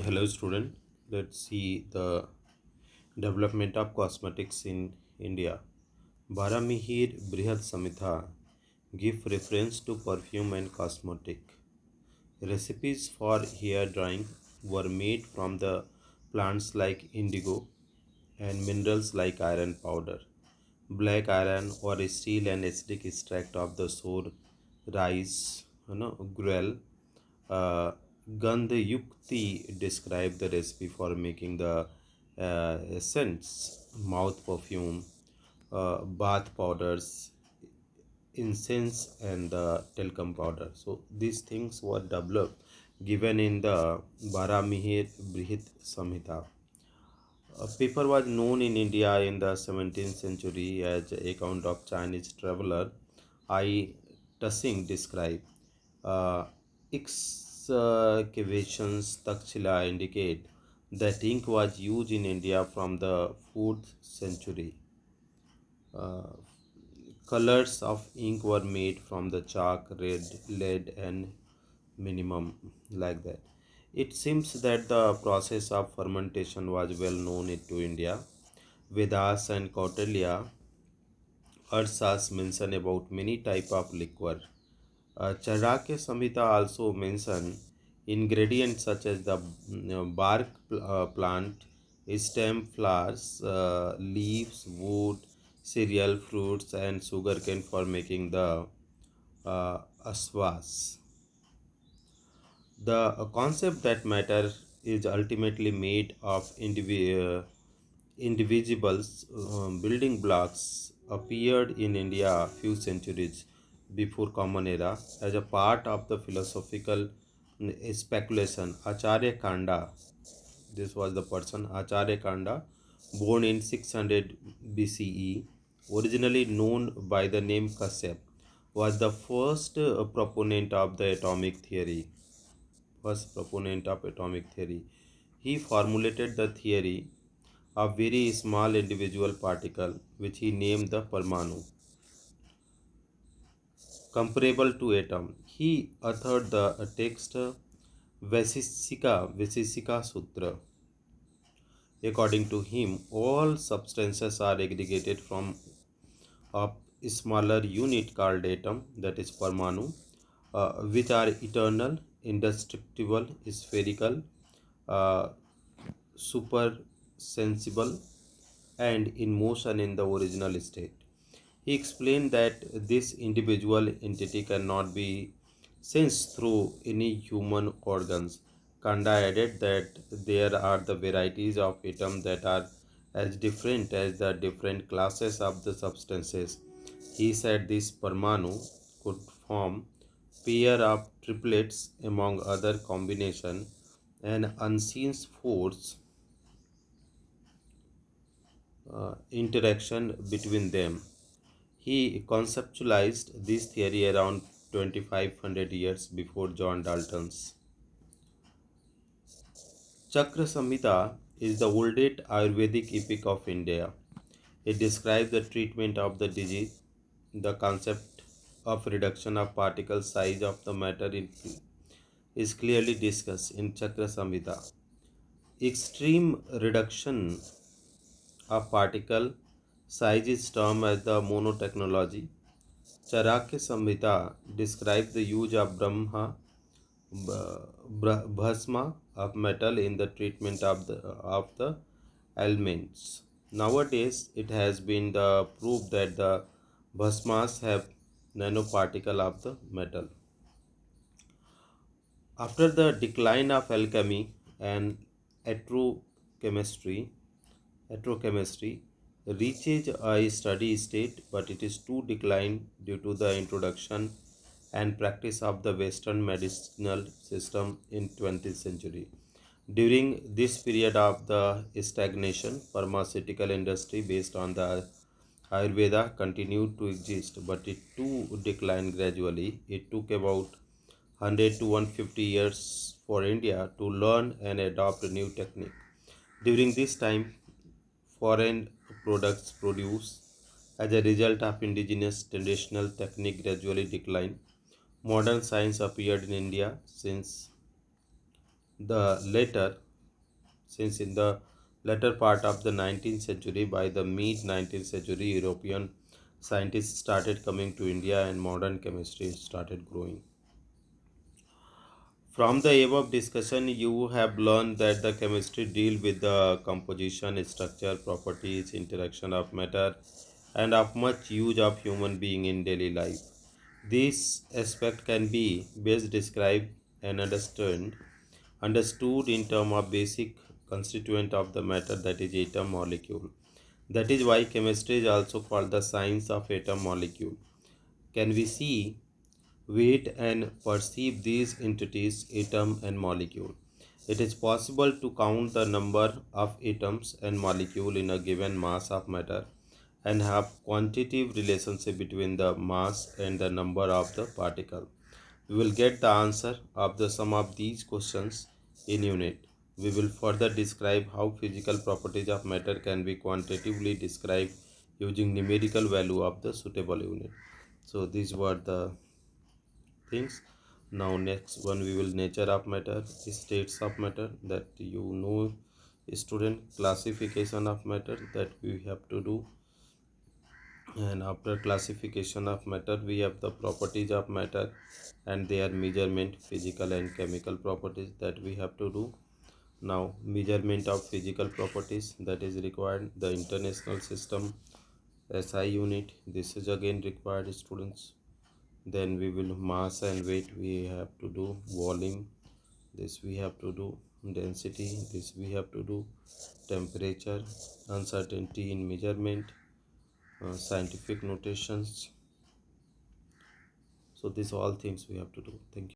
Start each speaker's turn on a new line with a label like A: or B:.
A: Hello, student. Let's see the development of cosmetics in India. Baramihir Brihad Samhita give reference to perfume and cosmetic. Recipes for hair drying were made from the plants like indigo and minerals like iron powder, black iron or steel and acidic extract of the sour rice, gruel. Uh, Gandhayukti described the recipe for making the essence, mouth perfume, bath powders, incense, and the talcum powder. So these things were developed, given in the Baramihir Brihit Samhita. Paper was known in India in the 17th century as account of Chinese traveler I. Tussing described. Uh, Excavations Takshila indicate that ink was used in India from the 4th century. Uh, Colors of ink were made from the chalk, red, lead, and minimum like that. It seems that the process of fermentation was well known to India. Vedas and Kautilya Arsas mention about many type of liquor. Charakya Samhita also mention ingredients such as the bark plant, stem flowers, leaves, wood, cereal, fruits, and sugarcane for making the aswas. The concept that matter is ultimately made of indivisibles building blocks appeared in India a few centuries before Common Era as a part of the philosophical speculation. Acharya Kanda, this was the person Acharya Kanda, born in 600 BCE, originally known by the name Kasyap, was the first proponent of atomic theory. He formulated the theory of very small individual particle, which he named the Parmanu, comparable to atom. He authored the text Vaiseshika Sutra. According to him, all substances are aggregated from a smaller unit called atom, that is Parmanu, which are eternal, indestructible, spherical, uh, super sensible, and in motion in the original state. He explained that this individual entity cannot be sensed through any human organs. Kanda added that there are the varieties of atoms that are as different as the different classes of the substances. He said this Parmanu could form pair of triplets among other combination, and unseen force interaction between them. He conceptualized this theory around 2500 years before John Dalton's. Chakra Samhita is the oldest Ayurvedic epic of India. It describes the treatment of the disease. The concept of reduction of particle size of the matter is clearly discussed in Chakra Samhita. Extreme reduction of particle size is termed as the monotechnology. Charakya Samhita describes the use of bhasma of metal in the treatment of the ailments. Nowadays, it has been the proof that the bhasmas have nanoparticle of the metal. After the decline of alchemy and electrochemistry, electrochemistry reaches a steady state, but it is too declined due to the introduction and practice of the Western medicinal system in 20th century. During this period of the stagnation, pharmaceutical industry based on the Ayurveda continued to exist, but it too declined gradually. It took about 100 to 150 years for India to learn and adopt a new technique. During this time, foreign products produced as a result of indigenous traditional technique gradually declined. Modern science appeared in India since the later since in the latter part of the 19th century, by the mid 19th century, European scientists started coming to India and modern chemistry started growing. From the above discussion, you have learned that the chemistry deal with the composition, structure, properties, interaction of matter, and of much use of human being in daily life. This aspect can be best described and understood in terms of basic constituent of the matter, that is atom molecule. That is why chemistry is also called the science of atom molecule. Can we see, weight and perceive these entities, atom and molecule? It is possible to count the number of atoms and molecule in a given mass of matter and have quantitative relationship between the mass and the number of the particle. We will get the answer of the sum of these questions in unit. We will further describe how physical properties of matter can be quantitatively described using numerical value of the suitable unit. So these were the things. Now next one we will nature of matter, states of matter, that you know, student, classification of matter that we have to do, and after classification of matter we have the properties of matter and their measurement, physical and chemical properties that we have to do. Now measurement of physical properties, that is required the international system SI unit, this is again required, students. Then we will mass and weight we have to do, volume this we have to do, density this we have to do, temperature, uncertainty in measurement, scientific notations. So these all things we have to do. Thank you.